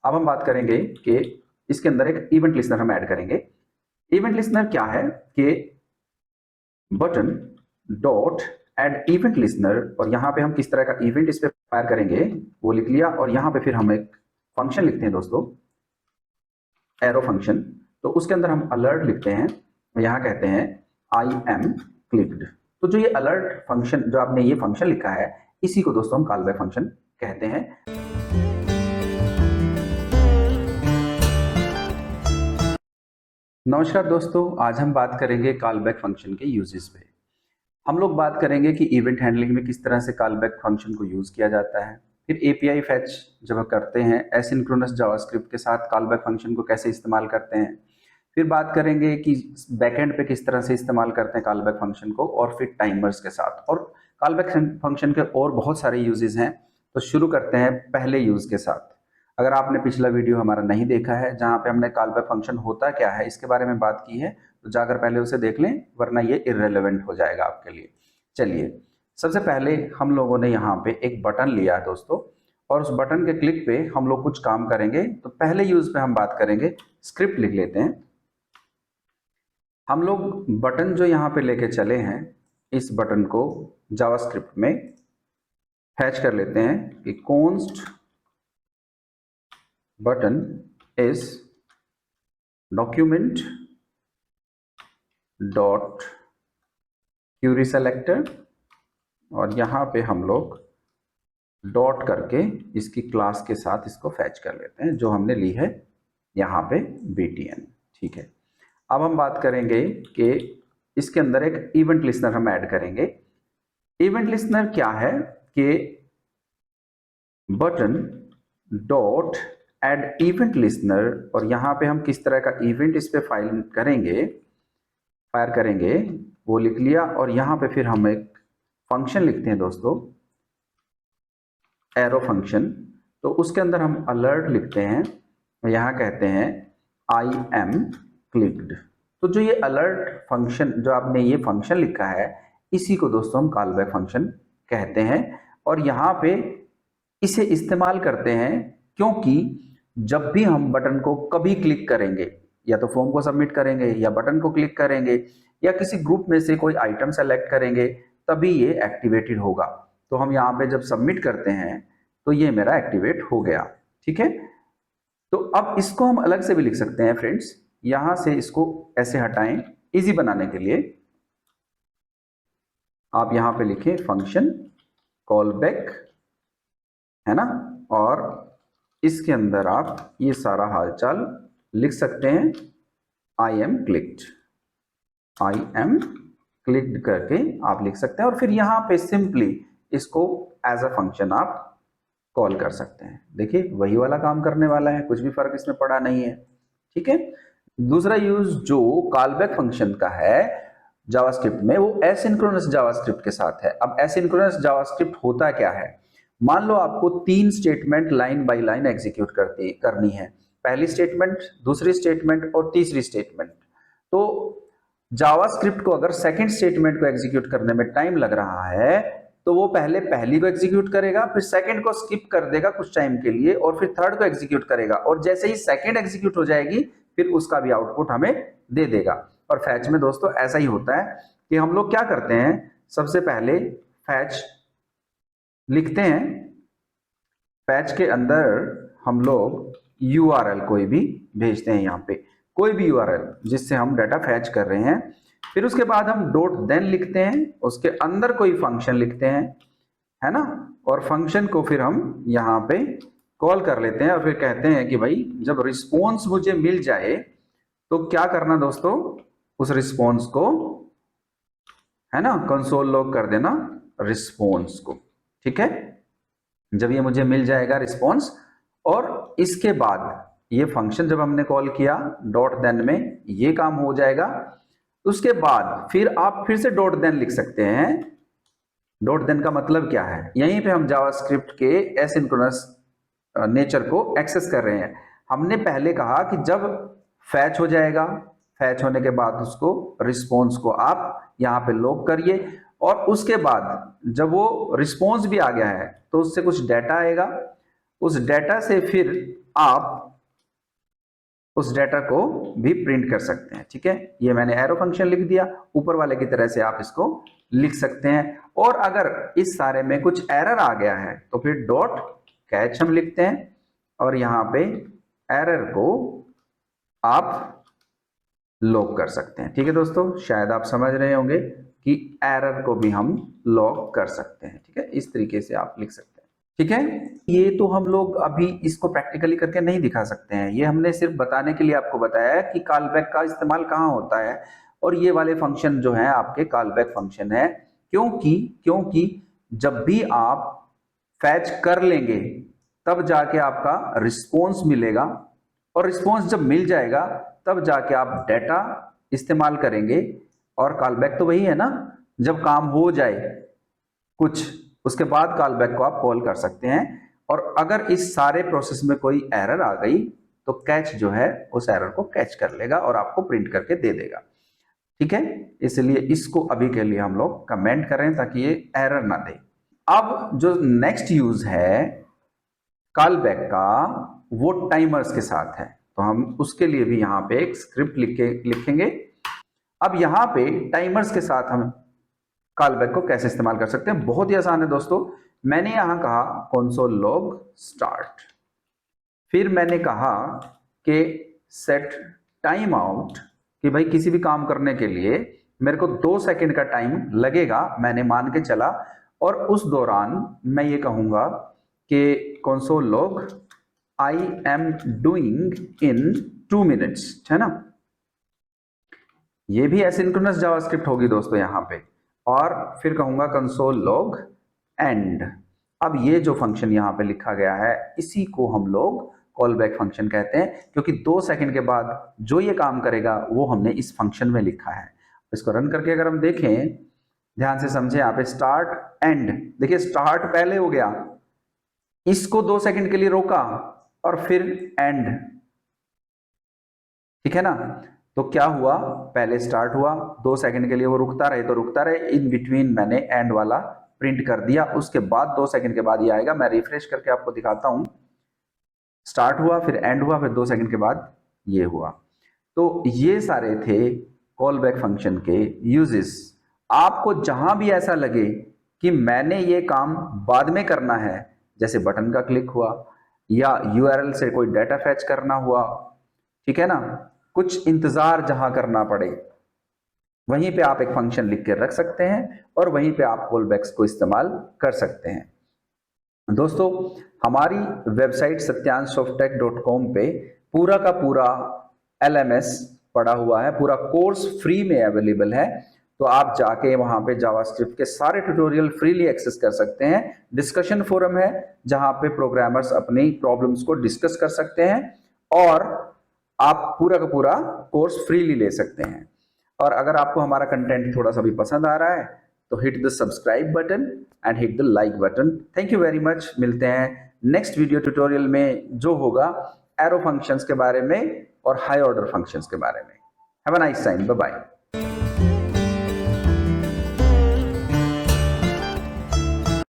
अब हम बात करेंगे कि इसके अंदर एक इवेंट लिस्नर हम ऐड करेंगे। इवेंट लिस्नर क्या है कि button dot add event listener, और यहाँ पे हम किस तरह का इवेंट इस पे फायर करेंगे वो लिख लिया, और यहाँ पे फिर हम एक फंक्शन लिखते हैं दोस्तों, एरो फंक्शन। तो उसके अंदर हम अलर्ट लिखते हैं, यहाँ कहते हैं आई एम क्लिक्ड। तो जो ये अलर्ट फंक्शन, जो आपने ये फंक्शन लिखा है, इसी को दोस्तों हम कॉल बैक फंक्शन कहते हैं। नमस्कार दोस्तों, आज हम बात करेंगे कॉल बैक फंक्शन के यूजेस पे। हम लोग बात करेंगे कि इवेंट हैंडलिंग में किस तरह से कॉल बैक फंक्शन को यूज किया जाता है, फिर एपीआई फैच जब करते हैं एसिंक्रोनस जावास्क्रिप्ट के साथ कॉल बैक फंक्शन को कैसे इस्तेमाल करते हैं, फिर बात करेंगे कि बैकएंड पे किस तरह से इस्तेमाल करते हैं कॉल बैक फंक्शन को, और फिर टाइमर्स के साथ। और कॉल बैक फंक्शन के और बहुत सारे यूजेस हैं। तो शुरू करते हैं पहले यूज के साथ। अगर आपने पिछला वीडियो हमारा नहीं देखा है जहां पे हमने कॉल बैक फंक्शन होता क्या है इसके बारे में बात की है, तो जाकर पहले उसे देख लें, वरना ये इररेलेवेंट हो जाएगा आपके लिए। चलिए, सबसे पहले हम लोगों ने यहाँ पे एक बटन लिया है दोस्तों, और उस बटन के क्लिक पे हम लोग कुछ काम करेंगे। तो पहले यूज पे हम बात करेंगे, स्क्रिप्ट लिख लेते हैं। हम लोग बटन जो यहाँ पे लेके चले हैं, इस बटन को जावास्क्रिप्ट में फैच कर लेते हैं कि const button is document dot Curie selector, और यहाँ पे हम लोग डॉट करके इसकी क्लास के साथ इसको फैच कर लेते हैं, जो हमने ली है यहाँ पे btn। ठीक है, अब हम बात करेंगे कि इसके अंदर एक इवेंट लिस्नर हम ऐड करेंगे। इवेंट लिस्नर क्या है कि button dot add event listener, और यहाँ पे हम किस तरह का इवेंट इस पे फायर करेंगे वो लिख लिया, और यहाँ पे फिर हम एक फंक्शन लिखते हैं दोस्तों, एरो फंक्शन। तो उसके अंदर हम अलर्ट लिखते हैं, यहाँ कहते हैं आई एम क्लिक्ड। तो जो ये अलर्ट फंक्शन, जो आपने ये फंक्शन लिखा है, इसी को दोस्तों हम कॉल बैक फंक्शन कहते हैं। और यहाँ पे इसे इस्तेमाल करते हैं क्योंकि जब भी हम बटन को कभी क्लिक करेंगे, या तो फॉर्म को सबमिट करेंगे, या बटन को क्लिक करेंगे, या किसी ग्रुप में से कोई आइटम सेलेक्ट करेंगे, तभी ये एक्टिवेटेड होगा। तो हम यहाँ पे जब सबमिट करते हैं तो ये मेरा एक्टिवेट हो गया। ठीक है, तो अब इसको हम अलग से भी लिख सकते हैं फ्रेंड्स। यहां से इसको ऐसे हटाएं, इजी बनाने के लिए आप यहां पे लिखें फंक्शन कॉल बैक, है ना, और इसके अंदर आप ये सारा हालचाल लिख सकते हैं, I am clicked, I am clicked करके आप लिख सकते हैं, और फिर यहाँ पे सिंपली इसको एज अ फंक्शन आप कॉल कर सकते हैं। देखिए, वही वाला काम करने वाला है, कुछ भी फर्क इसमें पड़ा नहीं है। ठीक है, दूसरा यूज जो कॉल बैक फंक्शन का है जावास्क्रिप्ट में, वो एसिंक्रोनस जावास्क्रिप्ट के साथ है। अब एसिंक्रोनस जावास्क्रिप्ट होता क्या है, मान लो आपको 3 statement line by line execute करनी है, पहली स्टेटमेंट, दूसरी स्टेटमेंट और तीसरी स्टेटमेंट। तो जावास्क्रिप्ट को अगर सेकंड स्टेटमेंट को एग्जीक्यूट करने में टाइम लग रहा है, तो वो पहले पहली को एग्जीक्यूट करेगा, फिर सेकंड को स्किप कर देगा कुछ टाइम के लिए, और फिर थर्ड को एग्जीक्यूट करेगा, और जैसे ही सेकंड एग्जीक्यूट हो जाएगी फिर उसका भी आउटपुट हमें दे देगा। और फैच में दोस्तों ऐसा ही होता है कि हम लोग क्या करते हैं, सबसे पहले फैच लिखते हैं, फैच के अंदर हम लोग URL कोई भी भेजते हैं, यहाँ पे कोई भी URL जिससे हम डाटा फैच कर रहे हैं। फिर उसके बाद हम डॉट देन लिखते हैं, उसके अंदर कोई फंक्शन लिखते हैं, है ना, और फंक्शन को फिर हम यहाँ पे कॉल कर लेते हैं, और फिर कहते हैं कि भाई जब रिस्पॉन्स मुझे मिल जाए तो क्या करना दोस्तों, उस रिस्पॉन्स को, है ना, कंसोल लॉग कर देना रिस्पॉन्स को। ठीक है, जब ये मुझे मिल जाएगा रिस्पॉन्स, और इसके बाद ये फंक्शन जब हमने कॉल किया डॉट देन में, ये काम हो जाएगा। उसके बाद फिर आप फिर से डॉट देन लिख सकते हैं। डॉट देन का मतलब क्या है, यहीं पे हम जावास्क्रिप्ट के एसिंक्रोनस नेचर को एक्सेस कर रहे हैं। हमने पहले कहा कि जब फैच हो जाएगा, फैच होने के बाद उसको रिस्पॉन्स को आप यहाँ पे लॉग करिए, और उसके बाद जब वो रिस्पॉन्स भी आ गया है तो उससे कुछ डाटा आएगा, उस डेटा से फिर आप उस डेटा को भी प्रिंट कर सकते हैं। ठीक है, ये मैंने एरो फंक्शन लिख दिया, ऊपर वाले की तरह से आप इसको लिख सकते हैं। और अगर इस सारे में कुछ एरर आ गया है तो फिर डॉट कैच हम लिखते हैं और यहां पे एरर को आप लॉग कर सकते हैं। ठीक है दोस्तों, शायद आप समझ रहे होंगे कि एरर को भी हम लॉग कर सकते हैं। ठीक है, इस तरीके से आप लिख सकते हैं। ठीक है, ये तो हम लोग अभी इसको प्रैक्टिकली करके नहीं दिखा सकते हैं, ये हमने सिर्फ बताने के लिए आपको बताया है कि कॉल बैक का इस्तेमाल कहाँ होता है। और ये वाले फंक्शन जो है आपके कॉल बैक फंक्शन है, क्योंकि जब भी आप फैच कर लेंगे तब जाके आपका रिस्पॉन्स मिलेगा, और रिस्पॉन्स जब मिल जाएगा तब जाके आप डेटा इस्तेमाल करेंगे। और कॉल बैक तो वही है ना, जब काम हो जाए कुछ उसके बाद कॉल बैक को आप कॉल कर सकते हैं। और अगर इस सारे प्रोसेस में कोई एरर आ गई तो कैच जो है उस एरर को कैच कर लेगा और आपको प्रिंट करके दे देगा। ठीक है, इसलिए इसको अभी के लिए हम लोग कमेंट करें ताकि ये एरर ना दे। अब जो नेक्स्ट यूज है कॉल बैक का वो टाइमर्स के साथ है, तो हम उसके लिए भी यहाँ पे एक स्क्रिप्ट लिखेंगे। अब यहाँ पे टाइमर्स के साथ हम कॉल बैक को कैसे इस्तेमाल कर सकते हैं, बहुत ही आसान है दोस्तों। मैंने यहां कहा console log start, फिर मैंने कहा कि सेट टाइम आउट, कि भाई किसी भी काम करने के लिए मेरे को 2 सेकंड का टाइम लगेगा, मैंने मान के चला। और उस दौरान मैं ये कहूंगा कि console log I am doing in 2 minutes, है ना। ये भी एसिंक्रोनस जावास्क्रिप्ट होगी दोस्तों यहाँ पे। और फिर कहूंगा कंसोल लॉग एंड। अब ये जो फंक्शन यहाँ पे लिखा गया है इसी को हम लोग कॉल बैक फंक्शन कहते हैं, क्योंकि 2 सेकंड के बाद जो ये काम करेगा वो हमने इस फंक्शन में लिखा है। इसको रन करके अगर हम देखें, ध्यान से समझे, यहाँ पे स्टार्ट एंड, देखिए स्टार्ट पहले हो गया, इसको 2 सेकंड के लिए रोका और फिर एंड। ठीक है ना, तो क्या हुआ, पहले स्टार्ट हुआ, 2 सेकंड के लिए वो रुकता रहे तो रुकता रहे, इन बिटवीन मैंने एंड वाला प्रिंट कर दिया। उसके बाद 2 सेकंड के बाद ये आएगा, मैं रिफ्रेश करके आपको दिखाता हूं। स्टार्ट हुआ, फिर एंड हुआ, फिर 2 सेकंड के बाद ये हुआ। तो ये सारे थे कॉल बैक फंक्शन के यूजेस। आपको जहां भी ऐसा लगे कि मैंने ये काम बाद में करना है, जैसे बटन का क्लिक हुआ या यूआरएल से कोई डाटा फैच करना हुआ, ठीक है ना, कुछ इंतजार जहां करना पड़े, वहीं पे आप एक फंक्शन लिख के रख सकते हैं और वहीं पे आप कॉल बैक्स को इस्तेमाल कर सकते हैं। दोस्तों, हमारी वेबसाइट satyanssoftech.com पे पूरा का पूरा LMS पड़ा हुआ है, पूरा कोर्स फ्री में अवेलेबल है। तो आप जाके वहां पे जावास्क्रिप्ट के सारे ट्यूटोरियल फ्रीली एक्सेस कर सकते हैं। डिस्कशन फोरम है जहां पे प्रोग्रामर्स अपनी प्रॉब्लम्स को डिस्कस कर सकते हैं और आप पूरा का पूरा कोर्स फ्रीली ले सकते हैं। और अगर आपको हमारा कंटेंट थोड़ा सा भी पसंद आ रहा है तो hit the subscribe button and hit the like button. Thank you very much. मिलते हैं नेक्स्ट वीडियो ट्यूटोरियल में जो होगा एरो फंक्शंस के बारे में और हाई ऑर्डर फंक्शंस के बारे में। Have a nice time, bye bye.